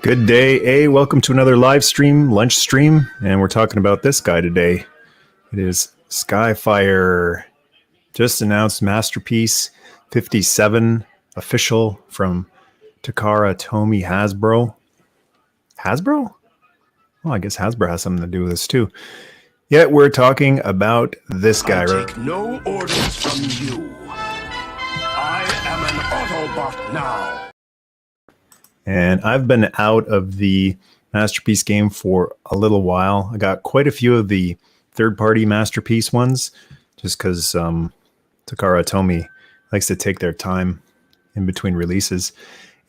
Good day, welcome to another live stream, lunch stream, and we're talking about this guy today. It is Skyfire, just announced Masterpiece 57 official from Takara Tomy Hasbro. Hasbro? Well, I guess Hasbro has something to do with this too. Yet we're talking about this guy. I take no orders from you. I am an Autobot now. And I've been out of the Masterpiece game for a little while. I got quite a few of the third-party Masterpiece ones, just because Takara Tomy likes to take their time in between releases.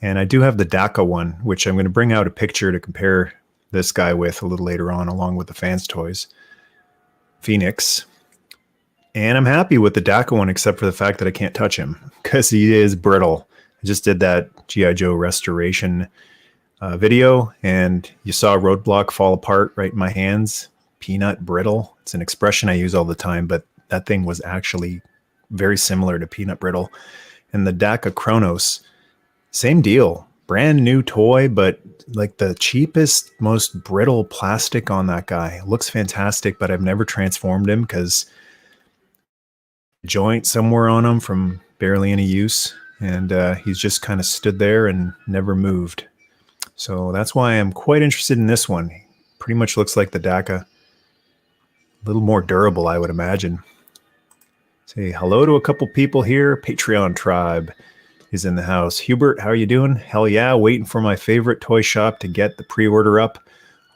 And I do have the Daca one, which I'm going to bring out a picture to compare this guy with a little later on, along with the FansToys Phoenix. And I'm happy with the Daca one, except for the fact that I can't touch him, because he is brittle. I just did that G.I. Joe restoration video, and you saw Roadblock fall apart right in my hands. Peanut brittle. It's an expression I use all the time, but that thing was actually very similar to peanut brittle. And the Daca Kronos, same deal. Brand new toy, but like the cheapest, most brittle plastic on that guy. Looks fantastic, but I've never transformed him because joint somewhere on him from barely any use. And he's just kind of stood there and never moved. So that's why I'm quite interested in this one. Pretty much looks like the Daca. A little more durable, I would imagine. Say hello to a couple people here. Patreon Tribe is in the house. Hubert, how are you doing? Hell yeah, waiting for my favorite toy shop to get the pre-order up.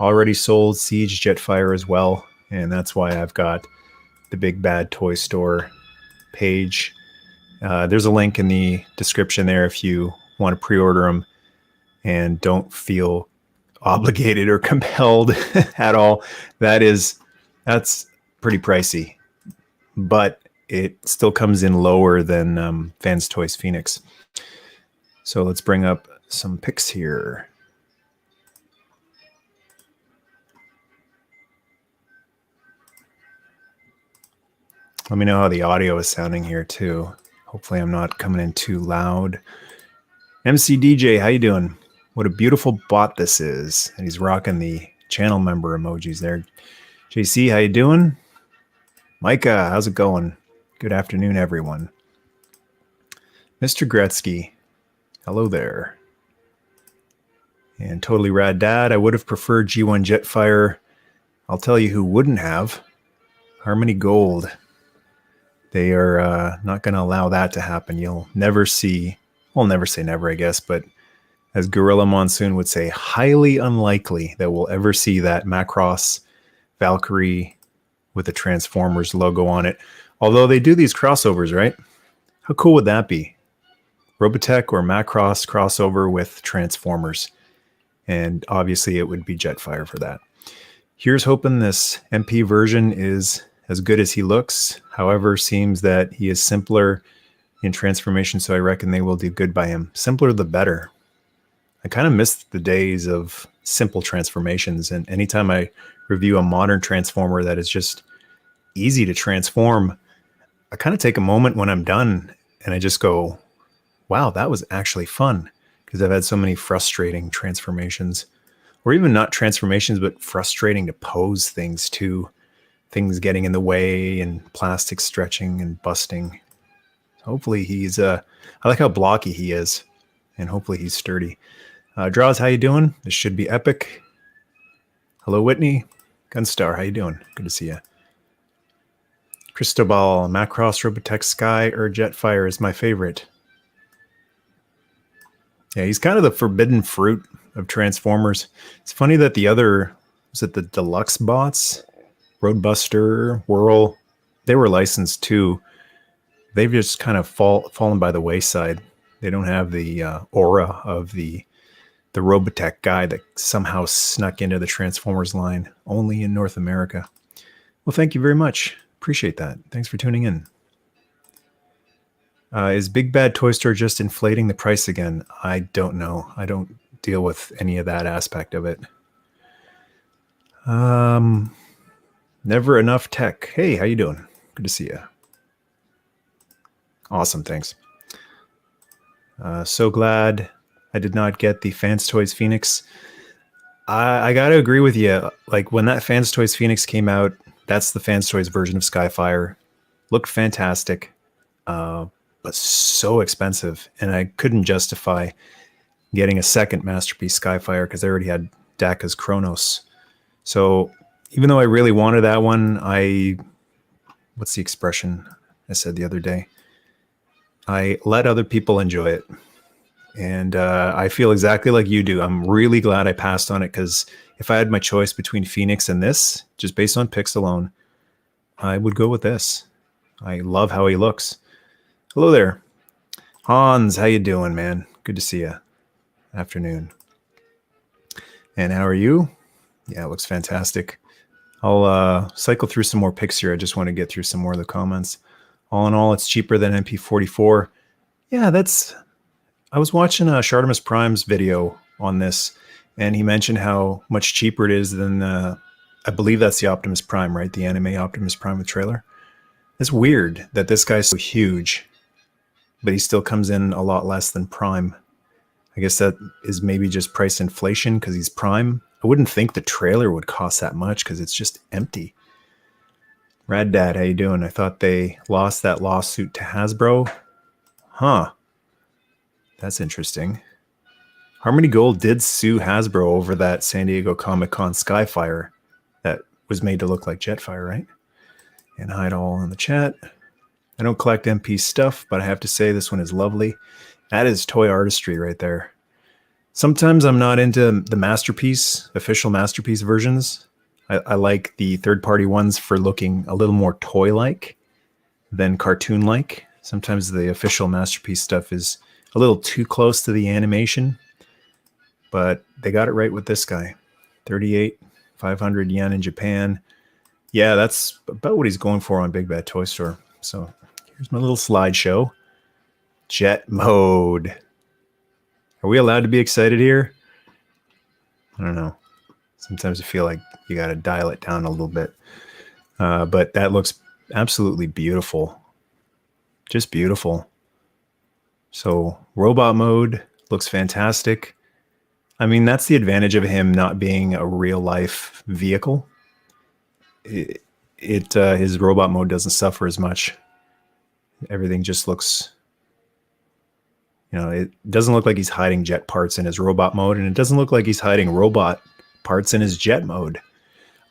Already sold Siege Jetfire as well. And that's why I've got the Big Bad Toy Store page. There's a link in the description there if you want to pre-order them and don't feel obligated or compelled at all. That's pretty pricey, but it still comes in lower than FansToys Phoenix. So let's bring up some pics here. Let me know how the audio is sounding here too. Hopefully I'm not coming in too loud. MC DJ, how you doing? What a beautiful bot this is. And he's rocking the channel member emojis there. JC, how you doing? Micah, how's it going? Good afternoon, everyone. Mr. Gretzky, hello there. And Totally Rad Dad, I would have preferred G1 Jetfire. I'll tell you who wouldn't have. Harmony Gold. They are not going to allow that to happen. You'll never see, well, never say never, I guess, but as Gorilla Monsoon would say, highly unlikely that we'll ever see that Macross Valkyrie with the Transformers logo on it. Although they do these crossovers, right? How cool would that be? Robotech or Macross crossover with Transformers. And obviously it would be Jetfire for that. Here's hoping this MP version is as good as he looks. However, seems that he is simpler in transformation, so I reckon they will do good by him. Simpler the better. I kind of miss the days of simple transformations, and anytime I review a modern transformer that is just easy to transform, I kind of take a moment when I'm done and I just go, wow, that was actually fun, because I've had so many frustrating transformations, or even not transformations, but frustrating to pose things too. Things getting in the way and plastic stretching and busting. Hopefully he's, I like how blocky he is, and hopefully he's sturdy. Draws, how you doing? This should be epic. Hello, Whitney. Gunstar, how you doing? Good to see you. Cristobal, Macross, Robotech, Sky, or Jetfire is my favorite. Yeah, he's kind of the forbidden fruit of Transformers. It's funny that the other, was it the deluxe bots? Roadbuster, Whirl, they were licensed too. They've just kind of fallen by the wayside. They don't have the aura of the Robotech guy that somehow snuck into the Transformers line, only in North America. Well, thank you very much. Appreciate that. Thanks for tuning in. Is Big Bad Toy Store just inflating the price again? I don't know. I don't deal with any of that aspect of it. Never Enough Tech. Hey, how you doing? Good to see you. Awesome, thanks. So glad I did not get the FansToys Phoenix. I got to agree with you. Like when that FansToys Phoenix came out, that's the FansToys version of Skyfire. Looked fantastic, but so expensive. And I couldn't justify getting a second Masterpiece Skyfire because I already had Daca's Chronos. So even though I really wanted that one, what's the expression I said the other day? I let other people enjoy it. And I feel exactly like you do. I'm really glad I passed on it because if I had my choice between Phoenix and this, just based on pics alone, I would go with this. I love how he looks. Hello there. Hans, how you doing, man? Good to see you. Afternoon. And how are you? Yeah, it looks fantastic. I'll cycle through some more pics here. I just want to get through some more of the comments. All in all, it's cheaper than MP-44. Yeah, I was watching Shartimus Prime's video on this, and he mentioned how much cheaper it is than I believe that's the Optimus Prime, right? The anime Optimus Prime with trailer. It's weird that this guy's so huge, but he still comes in a lot less than Prime. I guess that is maybe just price inflation because he's Prime. I wouldn't think the trailer would cost that much because it's just empty. Rad Dad, how you doing? I thought they lost that lawsuit to Hasbro. Huh. That's interesting. Harmony Gold did sue Hasbro over that San Diego Comic-Con Skyfire that was made to look like Jetfire, right? And hide all in the chat. I don't collect MP stuff, but I have to say this one is lovely. That is toy artistry right there. Sometimes I'm not into the Masterpiece, official Masterpiece versions. I like the third-party ones for looking a little more toy-like than cartoon-like. Sometimes the official Masterpiece stuff is a little too close to the animation, but they got it right with this guy. 500 yen in Japan. Yeah, that's about what he's going for on Big Bad Toy Store. So here's my little slideshow. Jet mode. Are we allowed to be excited here? I don't know. Sometimes I feel like you got to dial it down a little bit. But that looks absolutely beautiful. Just beautiful. So robot mode looks fantastic. I mean, that's the advantage of him not being a real life vehicle. His robot mode doesn't suffer as much. Everything just looks, it doesn't look like he's hiding jet parts in his robot mode, and it doesn't look like he's hiding robot parts in his jet mode.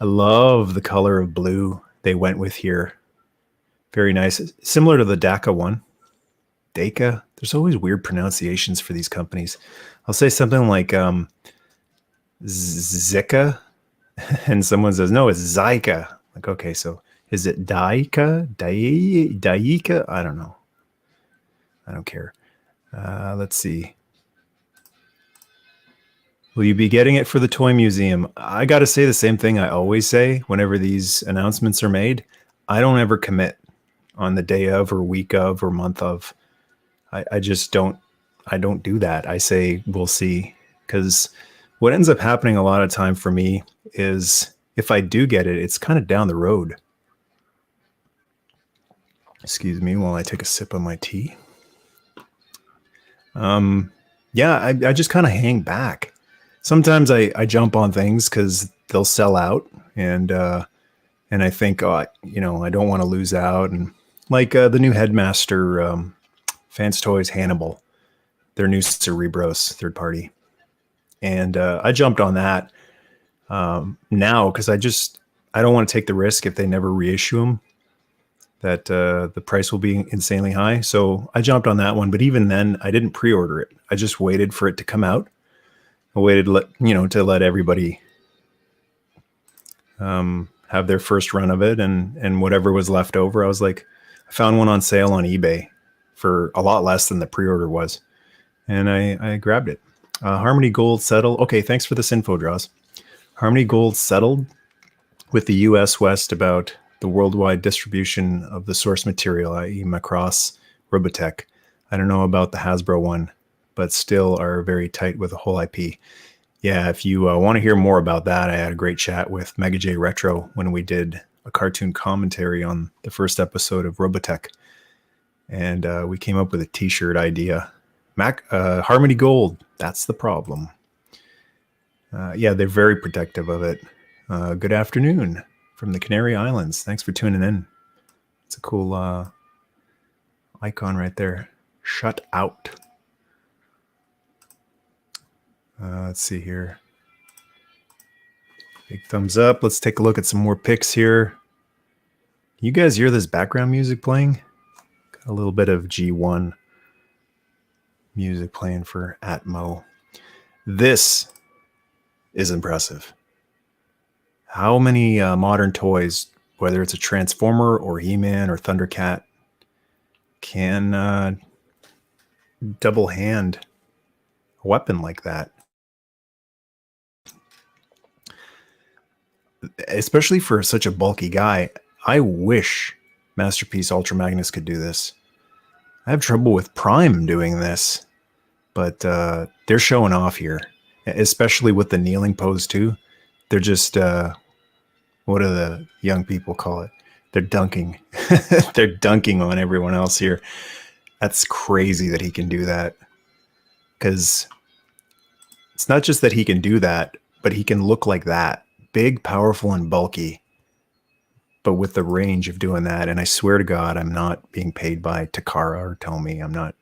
I love the color of blue they went with here. Very nice. Similar to the Daca one. Daca. There's always weird pronunciations for these companies. I'll say something like Zika, and someone says, no, it's Zyka. Like, okay, so is it Daika? Daika? I don't know. I don't care. Let's see. Will you be getting it for the Toy Museum? I got to say the same thing I always say whenever these announcements are made. I don't ever commit on the day of or week of or month of. I just don't. I don't do that. I say we'll see, because what ends up happening a lot of time for me is if I do get it, it's kind of down the road. Excuse me while I take a sip of my tea. Yeah, I just kind of hang back. Sometimes I jump on things because they'll sell out, and I think, I don't want to lose out. And like the new Headmaster FansToys Hannibal, their new Cerebros third party, and I jumped on that now because I don't want to take the risk if they never reissue them that the price will be insanely high. So I jumped on that one, but even then I didn't pre-order it. I just waited for it to come out. I waited to let everybody have their first run of it, and whatever was left over, I was like, I found one on sale on eBay for a lot less than the pre-order was, and I grabbed it. Harmony Gold settled. Okay, thanks for this info, Draws. Harmony Gold settled with the U.S. West about the worldwide distribution of the source material, i.e. Macross Robotech. I don't know about the Hasbro one, but still are very tight with the whole IP. Yeah, if you want to hear more about that, I had a great chat with Mega J Retro when we did a cartoon commentary on the first episode of Robotech. And we came up with a t-shirt idea Harmony Gold. That's the problem. Yeah, they're very protective of it. Good afternoon from the Canary Islands. Thanks for tuning in. It's a cool icon right there. Shut out. Let's see here. Big thumbs up. Let's take a look at some more pics here. You guys hear this background music playing? Got a little bit of G1 music playing for Atmo. This is impressive. How many modern toys, whether it's a Transformer or He-Man or Thundercat, can double hand a weapon like that? Especially for such a bulky guy. I wish Masterpiece Ultra Magnus could do this. I have trouble with Prime doing this, but they're showing off here, especially with the kneeling pose too. They're just, what do the young people call it? They're dunking. They're dunking on everyone else here. That's crazy that he can do that. Because it's not just that he can do that, but he can look like that. Big, powerful, and bulky. But with the range of doing that, and I swear to God, I'm not being paid by Takara or Tomy. I'm not.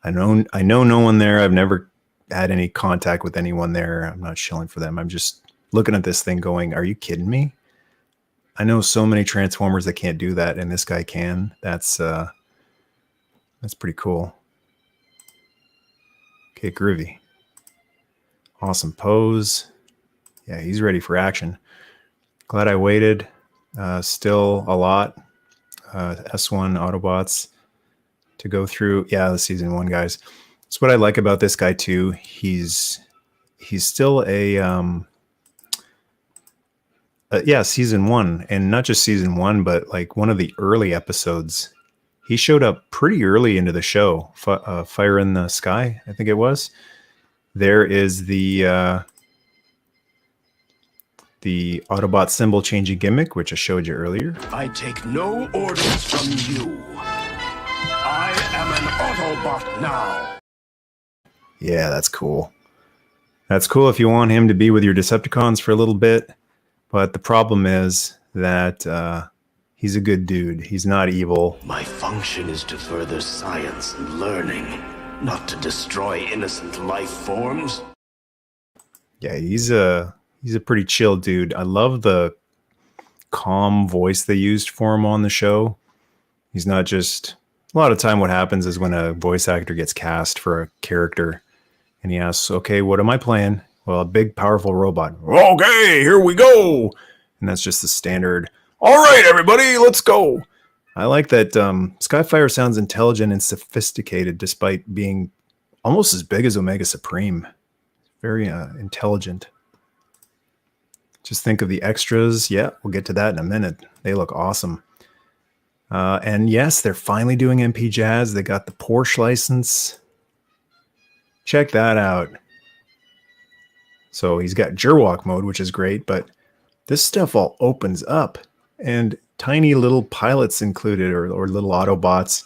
I know no one there. I've never had any contact with anyone there. I'm not shilling for them. I'm just looking at this thing going, are you kidding me? I know so many Transformers that can't do that, and this guy can. That's pretty cool. Okay, groovy. Awesome pose. Yeah, he's ready for action. Glad I waited. Still a lot. S1 Autobots to go through. Yeah, the season 1 guys. That's what I like about this guy too. He's still a yeah, season 1, and not just season 1, but like one of the early episodes. He showed up pretty early into the show. Fire in the Sky, I think it was. There is the Autobot symbol changing gimmick, which I showed you earlier. I take no orders from you. I am an Autobot now. Yeah, that's cool. That's cool if you want him to be with your Decepticons for a little bit. But the problem is that he's a good dude. He's not evil. My function is to further science and learning, not to destroy innocent life forms. Yeah, he's a pretty chill dude. I love the calm voice they used for him on the show. He's not just... A lot of time what happens is when a voice actor gets cast for a character and he asks, okay, what am I playing? Well, a big, powerful robot. Okay, here we go. And that's just the standard, all right, everybody, let's go. I like that Skyfire sounds intelligent and sophisticated despite being almost as big as Omega Supreme. Very intelligent. Just think of the extras. Yeah, we'll get to that in a minute. They look awesome. And yes, they're finally doing MP Jazz. They got the Porsche license. Check that out. So he's got Gerwalk mode, which is great, but this stuff all opens up and tiny little pilots included or little Autobots.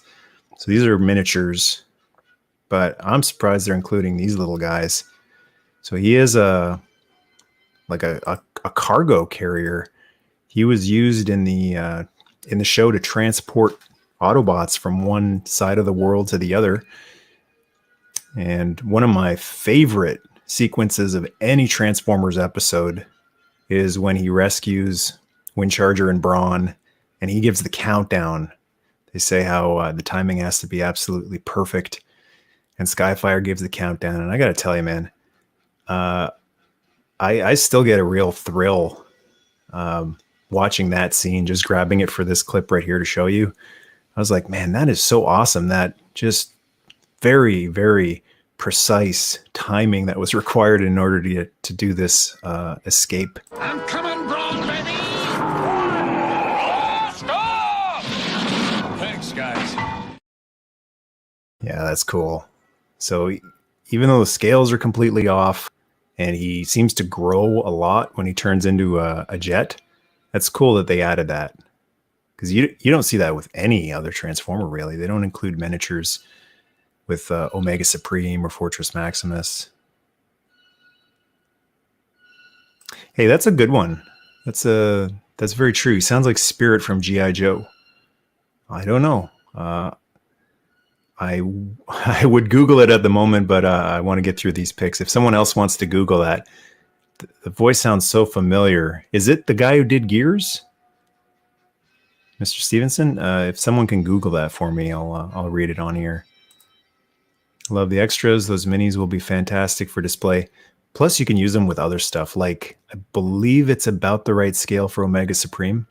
So these are miniatures, but I'm surprised they're including these little guys. So he is a cargo carrier. He was used in the show to transport Autobots from one side of the world to the other. And one of my favorite sequences of any Transformers episode is when he rescues Windcharger and Brawn, and he gives the countdown. They say how the timing has to be absolutely perfect, and Skyfire gives the countdown. And I got to tell you, man, I still get a real thrill watching that scene, just grabbing it for this clip right here to show you. I was like, man, that is so awesome. That just very, very precise timing that was required in order to do this escape. I'm coming, Brawl, baby! Stop! Thanks, guys. Yeah, that's cool. So even though the scales are completely off and he seems to grow a lot when he turns into a jet, that's cool that they added that. Because you don't see that with any other Transformer, really. They don't include miniatures. with Omega Supreme or Fortress Maximus. Hey, that's a good one. That's very true. He sounds like Spirit from G.I. Joe. I don't know. I would Google it at the moment, but I want to get through these picks. If someone else wants to Google that, the voice sounds so familiar. Is it the guy who did Gears, Mr. Stevenson? If someone can Google that for me, I'll read it on here. Love the extras. Those minis will be fantastic for display. Plus, you can use them with other stuff. Like, I believe it's about the right scale for Omega Supreme.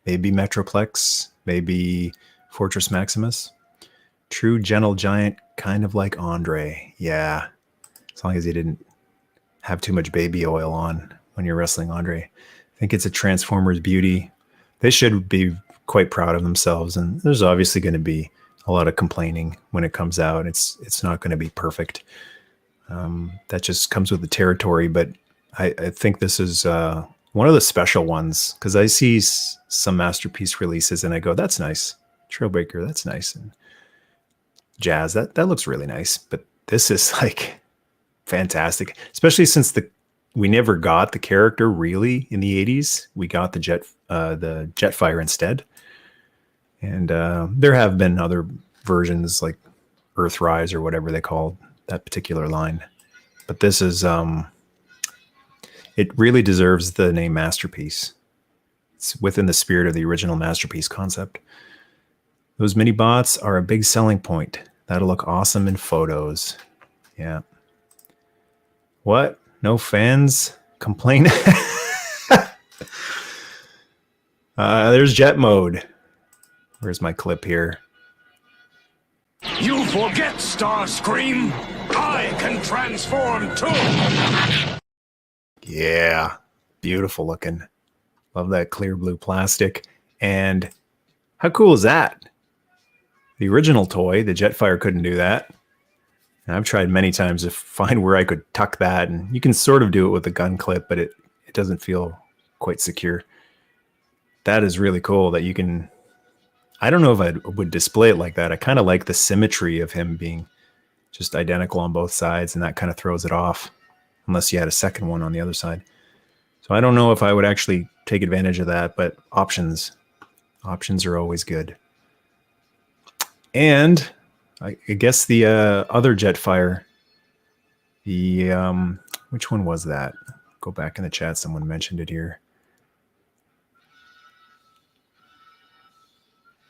Maybe Metroplex. Maybe Fortress Maximus. True gentle giant, kind of like Andre. Yeah. As long as he didn't have too much baby oil on when you're wrestling Andre. I think it's a Transformers beauty. They should be quite proud of themselves. And there's obviously going to be a lot of complaining when it comes out. It's not going to be perfect. That just comes with the territory. But I think this is one of the special ones, because I see some Masterpiece releases and I go, that's nice. Trailbreaker, that's nice. And Jazz, that looks really nice. But this is like fantastic, especially since we never got the character really in the 80s. We got the Jetfire instead. And there have been other versions like Earthrise or whatever they called that particular line. But this is, it really deserves the name Masterpiece. It's within the spirit of the original Masterpiece concept. Those mini bots are a big selling point. That'll look awesome in photos. Yeah. What? No fans complain? There's jet mode. Where's my clip here? You forget, Starscream. I can transform too. Yeah. Beautiful looking. Love that clear blue plastic. And how cool is that? The original toy, the Jetfire, couldn't do that. And I've tried many times to find where I could tuck that. And you can sort of do it with a gun clip, but it doesn't feel quite secure. That is really cool that you can... I don't know if I would display it like that. I kind of like the symmetry of him being just identical on both sides, and that kind of throws it off, unless you had a second one on the other side. So I don't know if I would actually take advantage of that, but options are always good. And I guess the other Jetfire, which one was that? Go back in the chat. Someone mentioned it here.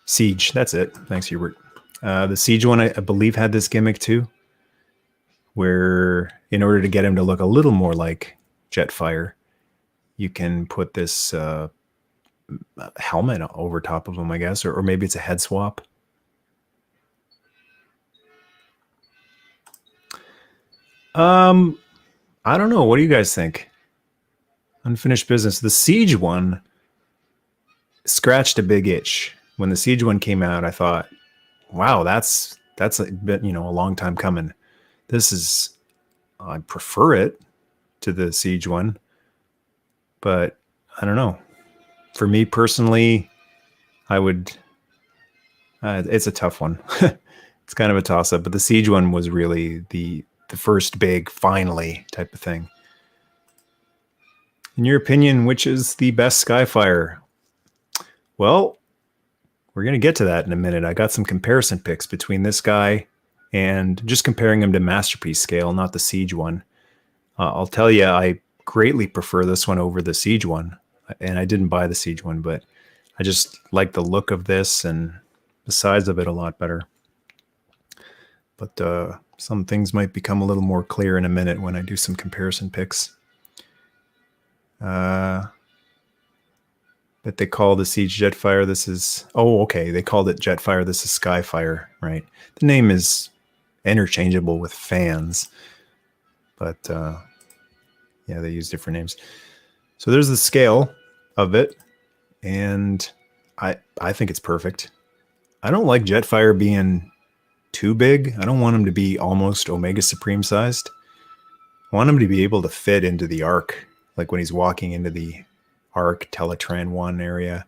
Siege, that's it. Thanks, Hubert. The Siege one, I believe, had this gimmick too, where in order to get him to look a little more like Jetfire, you can put this helmet over top of him, I guess, or maybe it's a head swap. I don't know. What do you guys think? Unfinished business. The Siege one scratched a big itch. When the Siege one came out, I thought, wow, that's a bit, a long time coming. This is, I prefer it to the Siege one, but I don't know. For me personally, I would, it's a tough one. It's kind of a toss up, but the Siege one was really the first big finally type of thing. In your opinion, which is the best Skyfire? Well, we're going to get to that in a minute. I got some comparison picks between this guy and just comparing him to Masterpiece scale, not the Siege one. I'll tell you, I greatly prefer this one over the Siege one. And I didn't buy the Siege one, but I just like the look of this and the size of it a lot better. But some things might become a little more clear in a minute when I do some comparison picks. That they call the Siege Jetfire. This is... Oh, okay. They called it Jetfire. This is Skyfire, right? The name is interchangeable with fans. But, yeah, they use different names. So there's the scale of it. And I think it's perfect. I don't like Jetfire being too big. I don't want him to be almost Omega Supreme sized. I want him to be able to fit into the arc. Like when he's walking into the Arc Teletran 1 area.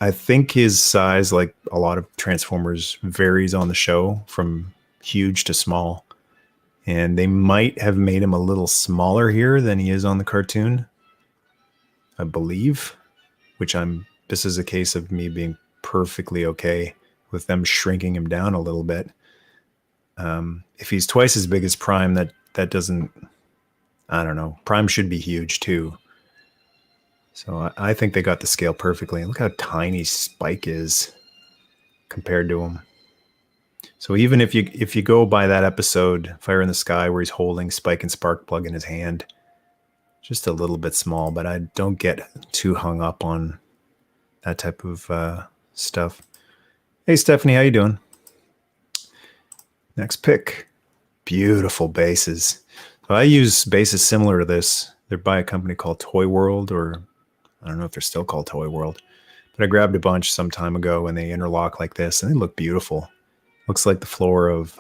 I think his size, like a lot of Transformers, varies on the show from huge to small. And they might have made him a little smaller here than he is on the cartoon, I believe, this is a case of me being perfectly okay with them shrinking him down a little bit. If he's twice as big as Prime, that doesn't, I don't know. Prime should be huge too. So I think they got the scale perfectly. Look how tiny Spike is compared to him. So even if you go by that episode, Fire in the Sky, where he's holding Spike and Sparkplug in his hand, just a little bit small, but I don't get too hung up on that type of stuff. Hey, Stephanie, how you doing? Next pick. Beautiful bases. So I use bases similar to this. They're by a company called Toy World, or I don't know if they're still called Toy World, but I grabbed a bunch some time ago and they interlock like this and they look beautiful. Looks like the floor of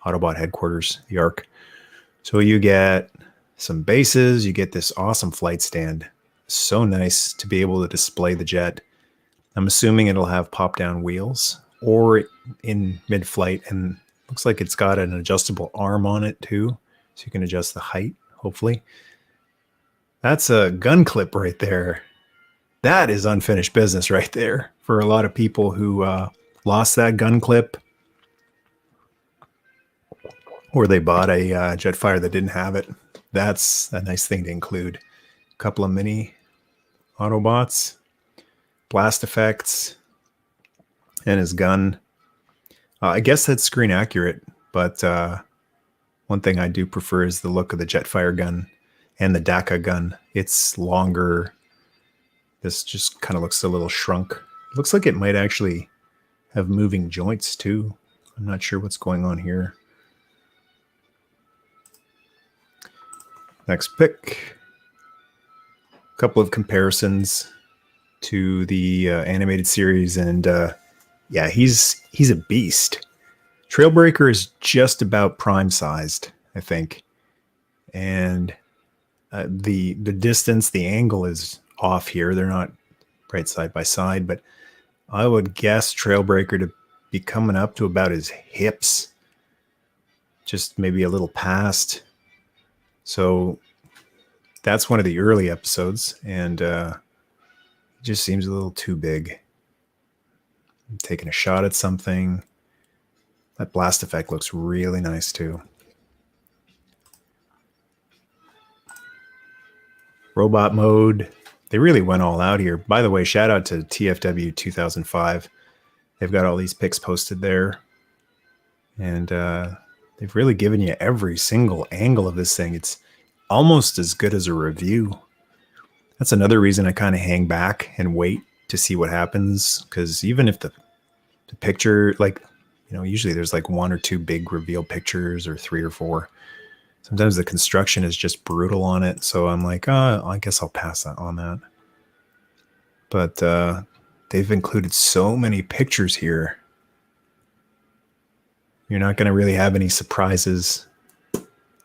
Autobot headquarters, the Ark. So you get some bases, you get this awesome flight stand. So nice to be able to display the jet. I'm assuming it'll have pop-down wheels or in mid-flight, and looks like it's got an adjustable arm on it too, so you can adjust the height, hopefully. That's a gun clip right there. That is unfinished business right there for a lot of people who lost that gun clip, or they bought a Jetfire that didn't have it. That's a nice thing to include. A couple of mini Autobots, blast effects, and his gun. I guess that's screen accurate, but one thing I do prefer is the look of the Jetfire gun and the Daca gun. It's longer. This just kind of looks a little shrunk. It looks like it might actually have moving joints too. I'm not sure what's going on here. Next pick. A couple of comparisons to the animated series, and yeah, he's a beast. Trailbreaker is just about Prime sized, I think, and the distance, the angle is off here. They're not right side by side, but I would guess Trailbreaker to be coming up to about his hips, just maybe a little past. So that's one of the early episodes, and it just seems a little too big. I'm taking a shot at something. That blast effect looks really nice too. Robot mode. They really went all out here. By the way, shout out to TFW 2005. They've got all these pics posted there. And they've really given you every single angle of this thing. It's almost as good as a review. That's another reason I kind of hang back and wait to see what happens. Because even if the picture, like, you know, usually there's like 1 or 2 big reveal pictures, or 3 or 4. Sometimes the construction is just brutal on it. So I'm like, I guess I'll pass on that. But they've included so many pictures here. You're not going to really have any surprises.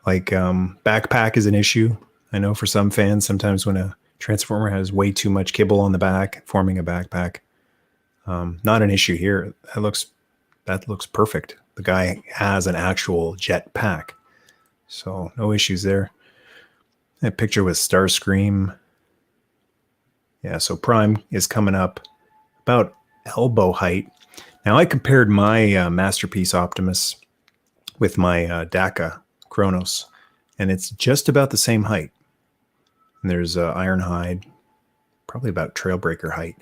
Like backpack is an issue. I know for some fans, sometimes when a Transformer has way too much kibble on the back, forming a backpack. Not an issue here. That looks perfect. The guy has an actual jet pack. So no issues there. That picture with Starscream. Yeah, so Prime is coming up about elbow height. Now I compared my Masterpiece Optimus with my Daca Kronos, and it's just about the same height. And there's Ironhide, probably about Trailbreaker height.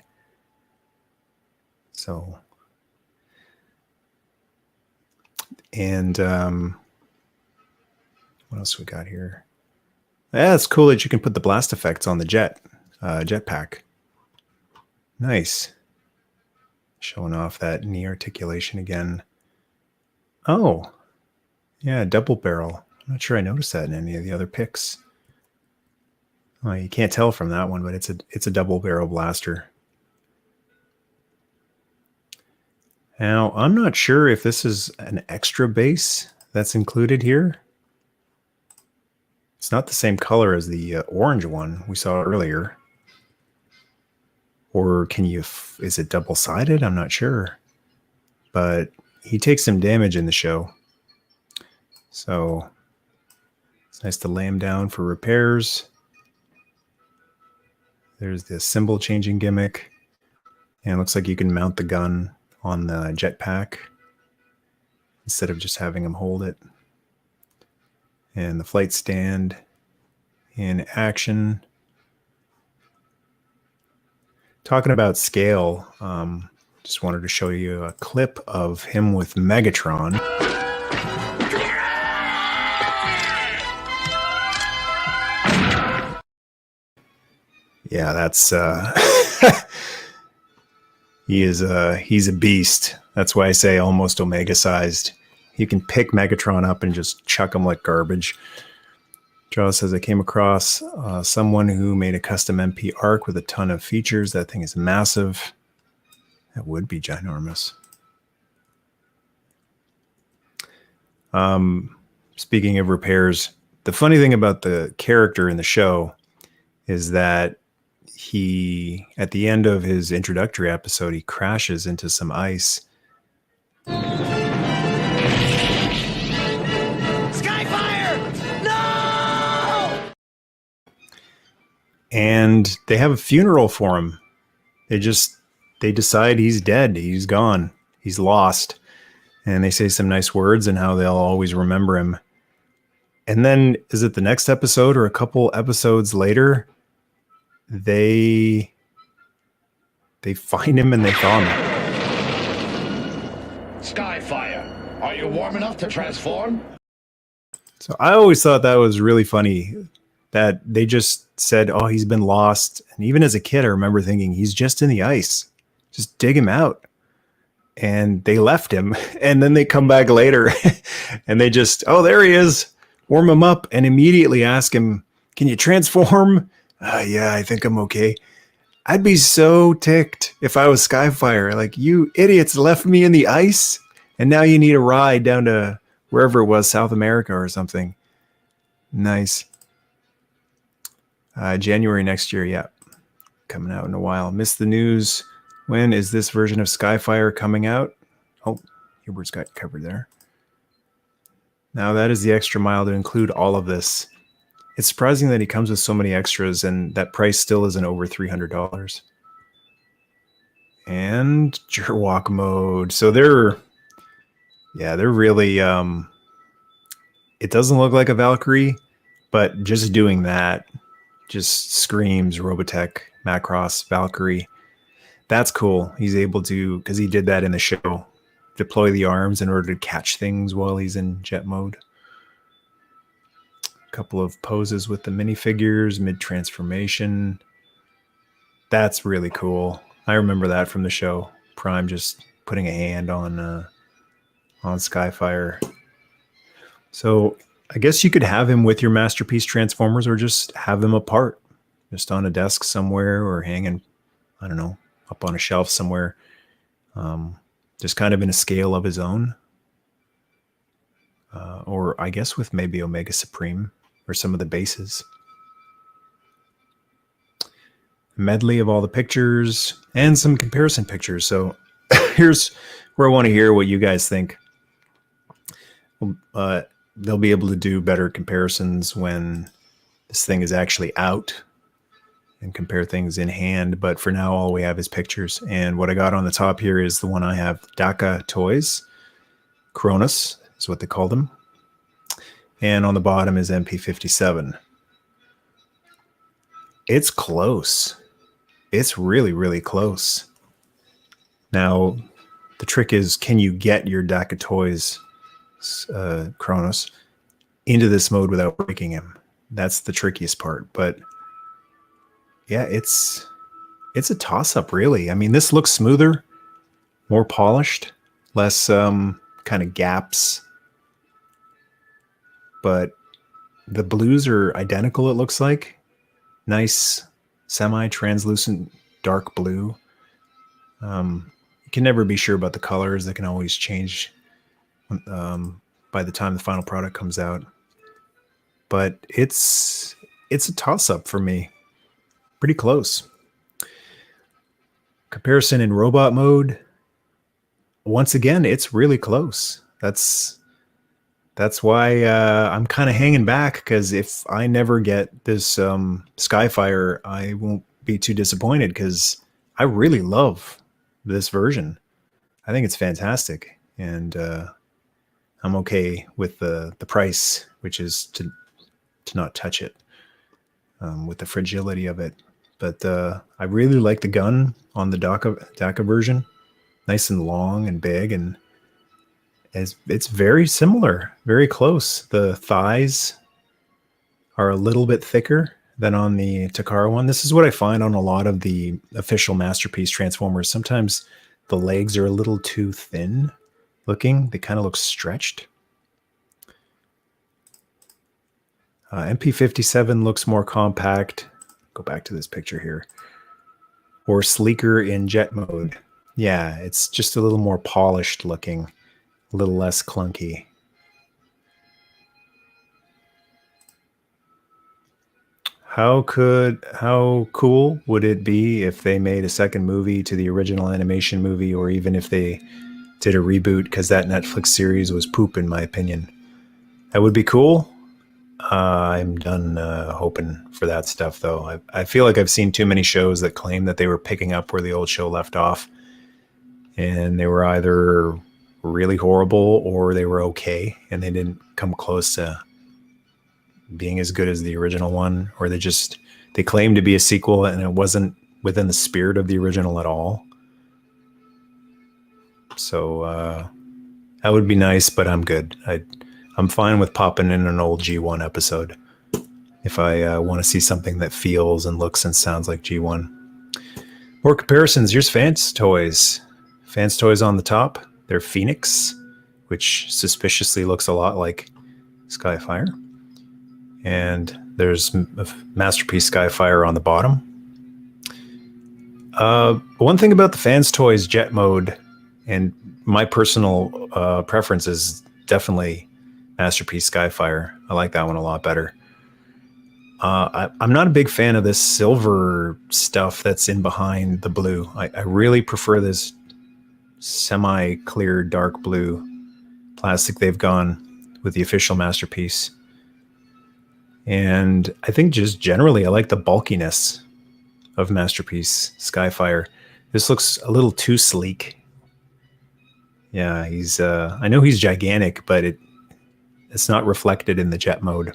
So, and what else we got here? Yeah, it's cool that you can put the blast effects on the jetpack. Nice. Showing off that knee articulation again. Oh, yeah, double barrel. I'm not sure I noticed that in any of the other picks. Well, you can't tell from that one, but it's a double barrel blaster. Now, I'm not sure if this is an extra base that's included here. It's not the same color as the orange one we saw earlier. Or is it double-sided? I'm not sure. But he takes some damage in the show. So it's nice to lay him down for repairs. There's the symbol changing gimmick. And it looks like you can mount the gun on the jetpack instead of just having him hold it. And the flight stand in action. Talking about scale, just wanted to show you a clip of him with Megatron. Yeah, that's he's a beast. That's why I say almost Omega sized. You can pick Megatron up and just chuck him like garbage. Charles says, I came across someone who made a custom MP arc with a ton of features. That thing is massive. That would be ginormous. Speaking of repairs, the funny thing about the character in the show is that he, at the end of his introductory episode, he crashes into some ice. Skyfire! No! And they have a funeral for him. They decide he's dead. He's gone. He's lost. And they say some nice words and how they'll always remember him. And then, is it the next episode or a couple episodes later, they find him and they thaw him. Skyfire, are you warm enough to transform? So I always thought that was really funny that they just said, oh, he's been lost. And even as a kid, I remember thinking, he's just in the ice. Just dig him out. And they left him. And then they come back later and they just, oh, there he is. Warm him up and immediately ask him, can you transform? Yeah, I think I'm okay. I'd be so ticked if I was Skyfire. Like, you idiots left me in the ice and now you need a ride down to wherever it was, South America or something. Nice. January next year, yeah. Coming out in a while. Missed the news. When is this version of Skyfire coming out? Oh, Hubert's got covered there. Now that is the extra mile to include all of this. It's surprising that he comes with so many extras and that price still isn't over $300. And Gerwalk mode. So they're really, it doesn't look like a Valkyrie, but just doing that just screams Robotech, Macross, Valkyrie. That's cool. He's able to, because he did that in the show, deploy the arms in order to catch things while he's in jet mode. Couple of poses with the minifigures mid-transformation. That's really cool. I remember that from the show. Prime just putting a hand on Skyfire. So I guess you could have him with your Masterpiece Transformers or just have them apart. Just on a desk somewhere or hanging, I don't know, up on a shelf somewhere. Just kind of in a scale of his own. Or I guess with maybe Omega Supreme. Or some of the bases. Medley of all the pictures and some comparison pictures. So here's where I want to hear what you guys think. They'll be able to do better comparisons when this thing is actually out and compare things in hand. But for now, all we have is pictures. And what I got on the top here is the one I have, Daca Toys. Cronus is what they called them. And on the bottom is MP-57. It's close. It's really, really close. Now, the trick is, can you get your Daca Toys Kronos into this mode without breaking him? That's the trickiest part. But yeah, it's a toss-up, really. I mean, this looks smoother, more polished, less kind of gaps. But the blues are identical, it looks like. Nice, semi-translucent dark blue. You can never be sure about the colors. They can always change by the time the final product comes out. But it's a toss-up for me. Pretty close. Comparison in robot mode. Once again, it's really close. That's That's why I'm kind of hanging back, because if I never get this Skyfire, I won't be too disappointed, because I really love this version. I think it's fantastic, and I'm okay with the price, which is to not touch it, with the fragility of it. But I really like the gun on the Daca version, nice and long and big, and it's very similar, very close. The thighs are a little bit thicker than on the Takara one. This is what I find on a lot of the official Masterpiece Transformers. Sometimes the legs are a little too thin looking. They kind of look stretched. MP-57 looks more compact. Go back to this picture here. Or sleeker in jet mode. Yeah, it's just a little more polished looking, a little less clunky. How cool would it be if they made a second movie to the original animation movie, or even if they did a reboot, because that Netflix series was poop in my opinion. That would be cool. I'm done hoping for that stuff, though. I feel like I've seen too many shows that claim that they were picking up where the old show left off, and they were either really horrible or they were okay, and they didn't come close to being as good as the original one, or they claimed to be a sequel and it wasn't within the spirit of the original at all. So that would be nice, but I'm good. I'm fine with popping in an old G1 episode if I want to see something that feels and looks and sounds like G1. More comparisons. Here's FansToys. FansToys on the top. They're Phoenix, which suspiciously looks a lot like Skyfire. And there's a Masterpiece Skyfire on the bottom. One thing about the FansToys jet mode, and my personal preference, is definitely Masterpiece Skyfire. I like that one a lot better. I'm not a big fan of this silver stuff that's in behind the blue. I really prefer this semi-clear dark blue plastic they've gone with the official Masterpiece. And I think just generally I like the bulkiness of Masterpiece Skyfire. This looks a little too sleek. Yeah, he's I know he's gigantic, but it's not reflected in the jet mode.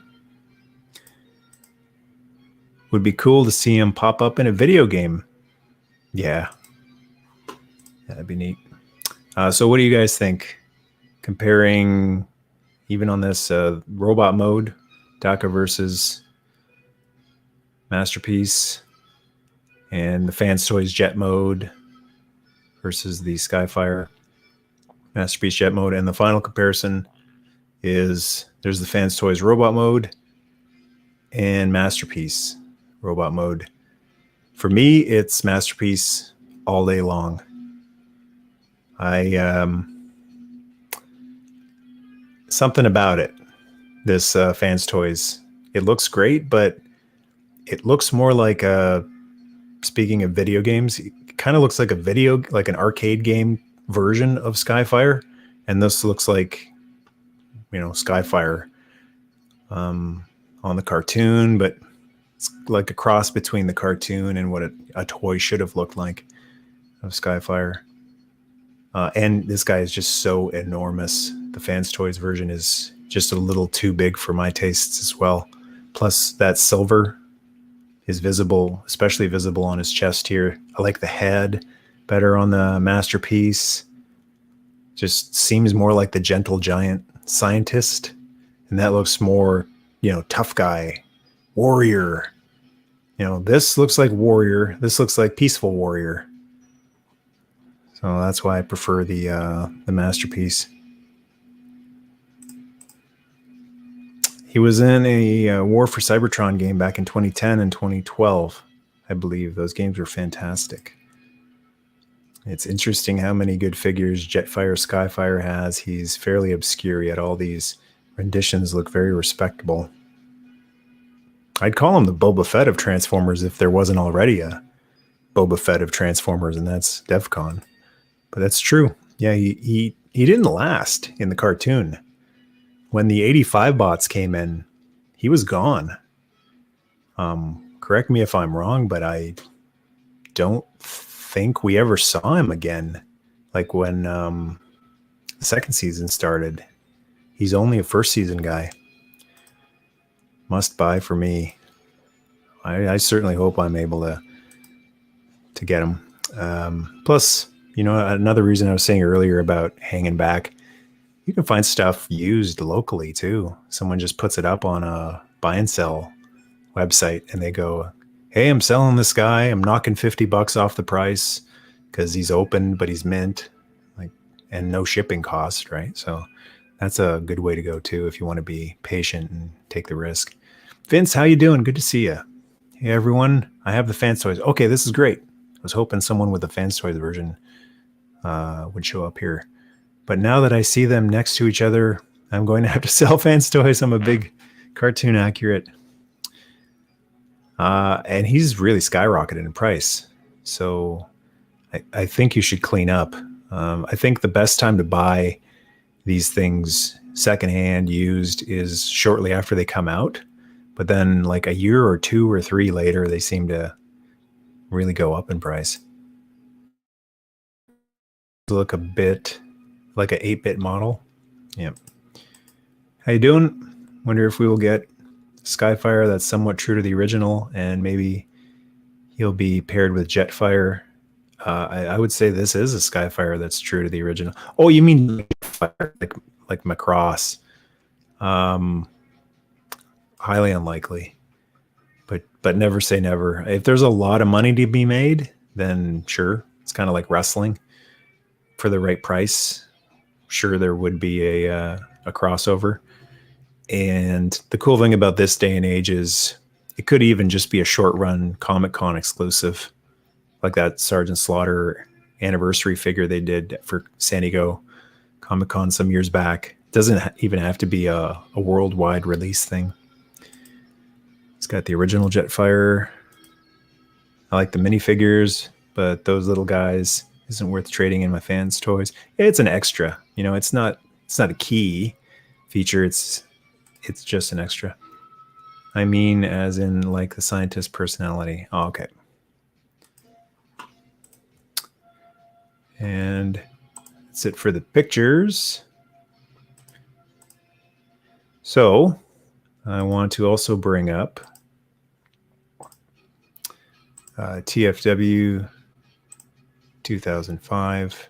Would be cool to see him pop up in a video game. Yeah, that'd be neat. So what do you guys think? Comparing, even on this robot mode, Daca versus Masterpiece, and the FansToys jet mode versus the Skyfire Masterpiece jet mode. And the final comparison is there's the FansToys robot mode and Masterpiece robot mode. For me, it's Masterpiece all day long. Something about it, this FansToys, it looks great, but it looks more like speaking of video games, it kind of looks like like an arcade game version of Skyfire, and this looks like, Skyfire on the cartoon, but it's like a cross between the cartoon and what a toy should have looked like of Skyfire. And this guy is just so enormous. The FansToys version is just a little too big for my tastes as well. Plus that silver is visible, especially visible on his chest here. I like the head better on the Masterpiece. Just seems more like the gentle giant scientist. And that looks more, tough guy, warrior. This looks like warrior. This looks like peaceful warrior. So that's why I prefer the Masterpiece. He was in a War for Cybertron game back in 2010 and 2012, I believe. Those games were fantastic. It's interesting how many good figures Jetfire Skyfire has. He's fairly obscure, yet all these renditions look very respectable. I'd call him the Boba Fett of Transformers if there wasn't already a Boba Fett of Transformers, and that's DevCon. But that's true. Yeah, he didn't last in the cartoon. when the 85 bots came in, he was gone. Correct me if I'm wrong, but I don't think we ever saw him again. Like when the second season started. He's only a first season guy. Must buy for me. I certainly hope I'm able to get him. Plus, you know, another reason I was saying earlier about hanging back, you can find stuff used locally too. Someone just puts it up on a buy and sell website and they go, hey, I'm selling this guy. I'm knocking $50 off the price because he's open, but he's mint, like, and no shipping cost, right? So that's a good way to go too if you want to be patient and take the risk. Vince, how you doing? Good to see you. Hey everyone, I have the FansToys. Okay, this is great. I was hoping someone with the FansToys version would show up here. But now that I see them next to each other, I'm going to have to sell FansToys. I'm a big cartoon accurate. And he's really skyrocketed in price. So I think you should clean up. I think the best time to buy these things secondhand used is shortly after they come out. But then like a year or 2 or 3 later, they seem to really go up in price. Look a bit like an 8-bit model. Yep. How you doing? Wonder if we will get Skyfire that's somewhat true to the original, and maybe he'll be paired with Jetfire. I would say this is a Skyfire that's true to the original. Oh, you mean Jetfire, like Macross? Highly unlikely, but never say never. If there's a lot of money to be made, then sure. It's kind of like wrestling. For the right price, sure there would be a crossover. And the cool thing about this day and age is it could even just be a short run Comic-Con exclusive, like that Sergeant Slaughter anniversary figure they did for San Diego Comic-Con some years back. It doesn't even have to be a worldwide release thing. It's got the original Jetfire. I like the minifigures, but those little guys isn't worth trading in my FansToys. It's an extra, you know. It's not a key feature. It's just an extra. I mean, as in like the scientist personality. Oh, okay. And that's it for the pictures. So I want to also bring up TFW 2005.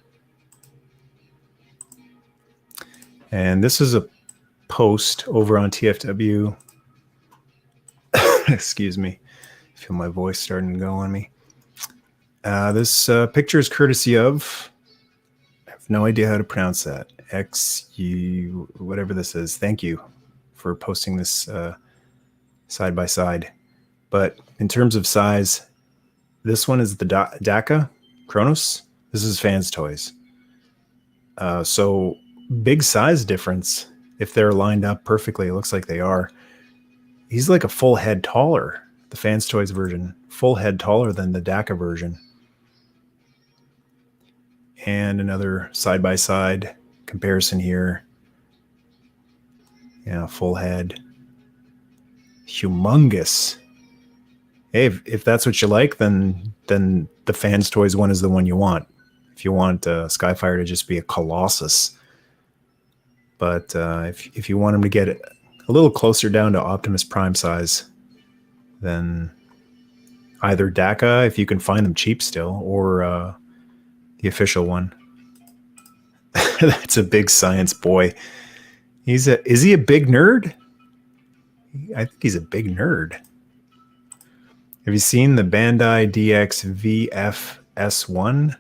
And this is a post over on TFW. Excuse me. I feel my voice starting to go on me. This picture is courtesy of, I have no idea how to pronounce that. XU, whatever this is. Thank you for posting this side by side. But in terms of size, this one is the Daca Kronos. This is FansToys. So big size difference. If they're lined up perfectly, it looks like they are. He's like a full head taller, the FansToys version. Full head taller than the Daca version. And another side-by-side comparison here. Yeah, full head. Humongous. Hey, if that's what you like, then the FansToys one is the one you want. If you want Skyfire to just be a colossus. But if you want him to get a little closer down to Optimus Prime size, then either Daca, if you can find them cheap still, or the official one. That's a big science boy. Is he a big nerd? I think he's a big nerd. Have you seen the Bandai DX VFS1?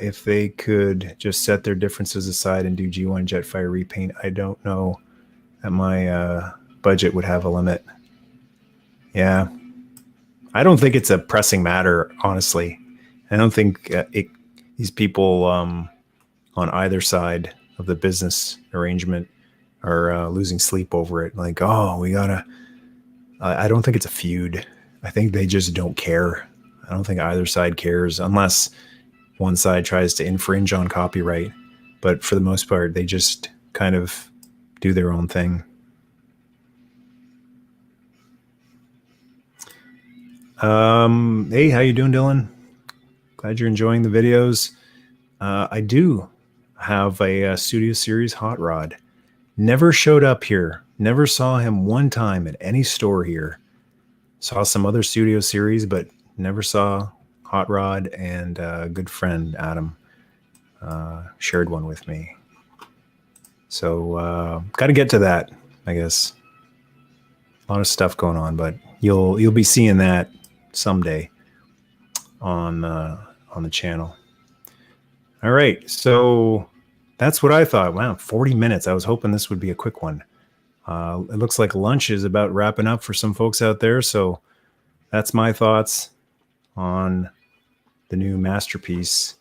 If they could just set their differences aside and do G1 Jetfire repaint, I don't know that my budget would have a limit. Yeah. I don't think it's a pressing matter, honestly. I don't think these people on either side of the business arrangement are losing sleep over it. Like, oh, we gotta... I don't think it's a feud. I think they just don't care. I don't think either side cares, unless one side tries to infringe on copyright. But for the most part, they just kind of do their own thing. Hey, how you doing, Dylan? Glad you're enjoying the videos. I do have a Studio Series hot rod. Never showed up here. Never saw him one time at any store here. Saw some other Studio Series, but never saw hot rod. And a good friend, Adam, shared one with me. So got to get to that, I guess. A lot of stuff going on, but you'll be seeing that someday on the channel. All right, so that's what I thought. Wow, 40 minutes. I was hoping this would be a quick one. It looks like lunch is about wrapping up for some folks out there, so that's my thoughts on the new masterpiece.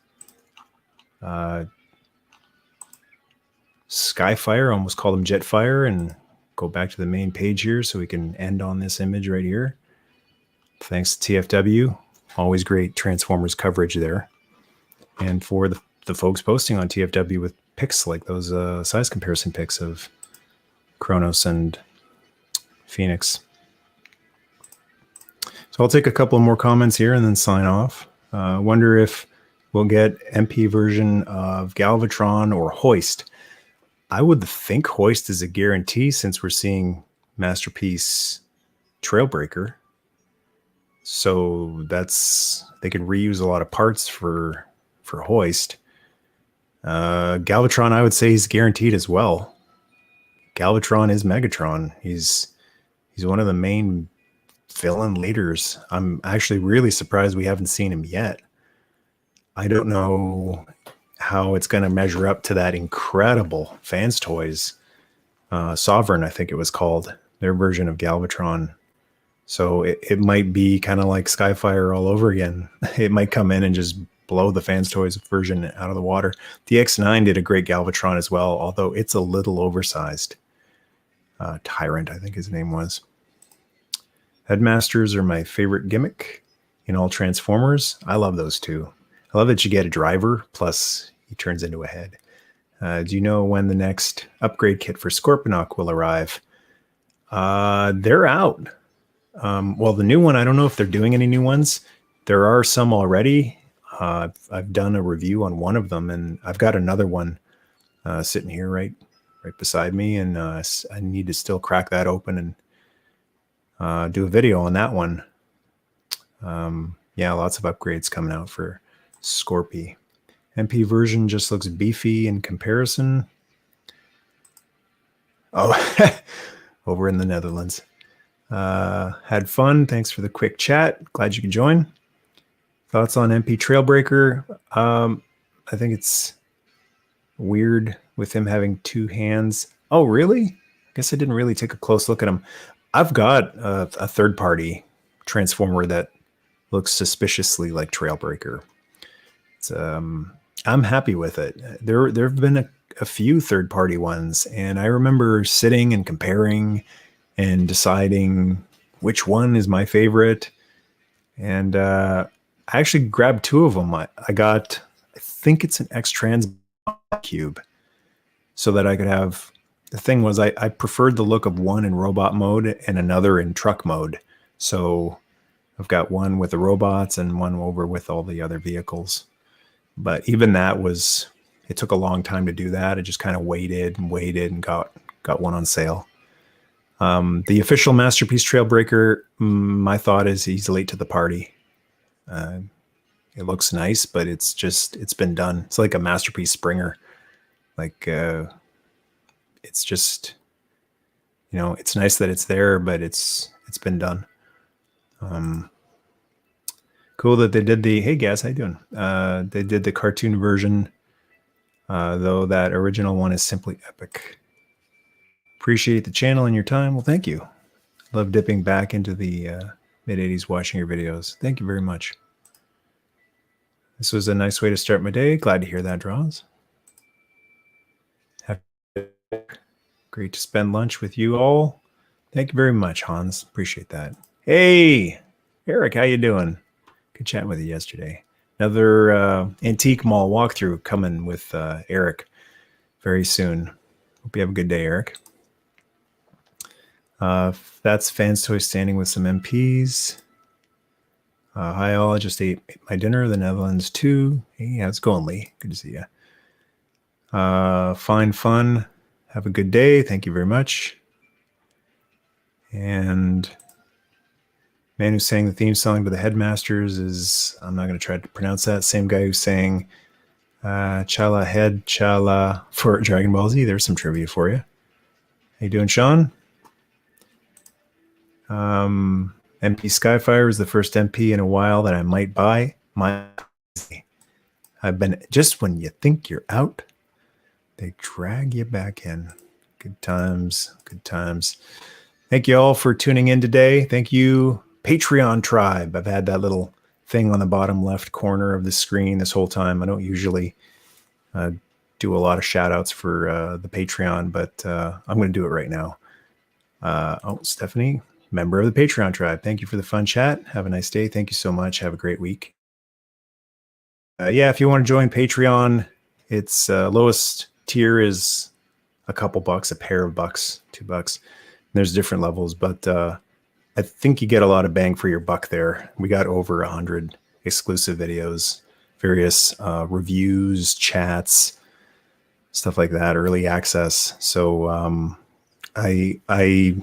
Skyfire, almost called him Jetfire, and go back to the main page here so we can end on this image right here. Thanks to TFW. Always great Transformers coverage there. And for the folks posting on TFW with pics like those size comparison pics of Kronos and Phoenix. So I'll take a couple more comments here and then sign off. Wonder if we'll get MP version of Galvatron or Hoist. I would think Hoist is a guarantee since we're seeing Masterpiece Trailbreaker. So they can reuse a lot of parts for Hoist. Galvatron, I would say he's guaranteed as well. Galvatron is Megatron. He's one of the main villain leaders. I'm actually really surprised we haven't seen him yet. I don't know how it's going to measure up to that incredible FansToys Sovereign, I think it was called, their version of Galvatron. So it might be kind of like Skyfire all over again. It might come in and just blow the FansToys version out of the water. The X9 did a great Galvatron as well, although it's a little oversized. Tyrant, I think his name was. Headmasters are my favorite gimmick in all Transformers. I love those two. I love that you get a driver, plus he turns into a head. Do you know when the next upgrade kit for Scorponok will arrive? They're out. Well, the new one, I don't know if they're doing any new ones. There are some already. I've done a review on one of them, and I've got another one sitting here right beside me, and I need to still crack that open and do a video on that one. Yeah, lots of upgrades coming out for Scorpy. MP version just looks beefy in comparison. Oh, over in the Netherlands. Had fun. Thanks for the quick chat. Glad you could join. Thoughts on MP Trailbreaker? I think it's weird with him having two hands. Oh, really? I guess I didn't really take a close look at him. I've got a third-party Transformer that looks suspiciously like Trailbreaker. I'm happy with it. There have been a few third-party ones, and I remember sitting and comparing and deciding which one is my favorite. And I actually grabbed two of them. I think it's an X-Trans cube, so that I could have. The thing was, I preferred the look of one in robot mode and another in truck mode. So I've got one with the robots and one over with all the other vehicles. But even that it took a long time to do that. I just kind of waited and got one on sale. The official Masterpiece Trailbreaker, my thought is he's late to the party. It looks nice, but it's been done. It's like a Masterpiece Springer. Like, it's just, it's nice that it's there, but it's been done. Cool that they did hey guys, how you doing? They did the cartoon version, though that original one is simply epic. Appreciate the channel and your time. Well, thank you. Love dipping back into the mid-'80s watching your videos. Thank you very much. This was a nice way to start my day. Glad to hear that, Draws. Great to spend lunch with you all. Thank you very much, Hans. Appreciate that. Hey, Eric, how you doing? Good chatting with you yesterday. Another antique mall walkthrough coming with Eric very soon. Hope you have a good day, Eric. That's FansToys standing with some MPs. Hi all, I just ate my dinner. The Netherlands too. Hey, how's it going, Lee? Good to see you. Fine fun. Have a good day. Thank you very much. And man who sang the theme song to the Headmasters is, I'm not going to try to pronounce that. Same guy who sang Chala Head Chala for Dragon Ball Z. There's some trivia for you. How you doing, Sean? MP Skyfire is the first MP in a while that I might buy. I've been, just when you think you're out, they drag you back in. Good times, good times. Thank you all for tuning in today. Thank you, Patreon tribe. I've had that little thing on the bottom left corner of the screen this whole time. I don't usually do a lot of shout outs for the Patreon, but I'm going to do it right now. Oh, Stephanie, member of the Patreon tribe. Thank you for the fun chat. Have a nice day. Thank you so much. Have a great week. Yeah, if you want to join Patreon, its lowest tier is a couple bucks, a pair of bucks, $2. There's different levels, but I think you get a lot of bang for your buck there. We got over 100 exclusive videos, various reviews, chats, stuff like that, early access. So I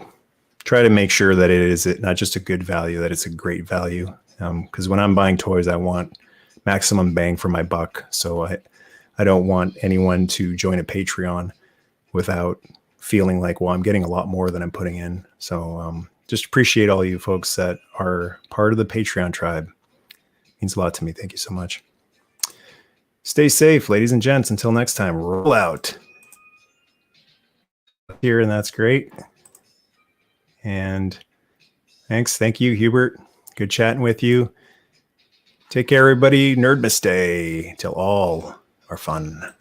try to make sure that it is not just a good value, that it's a great value. Because when I'm buying toys, I want maximum bang for my buck. So I don't want anyone to join a Patreon without feeling like, well, I'm getting a lot more than I'm putting in. So just appreciate all you folks that are part of the Patreon tribe. It means a lot to me. Thank you so much. Stay safe, ladies and gents. Until next time, roll out. Here, and that's great. And thanks. Thank you, Hubert. Good chatting with you. Take care, everybody. Nerdmas Day till all are fun.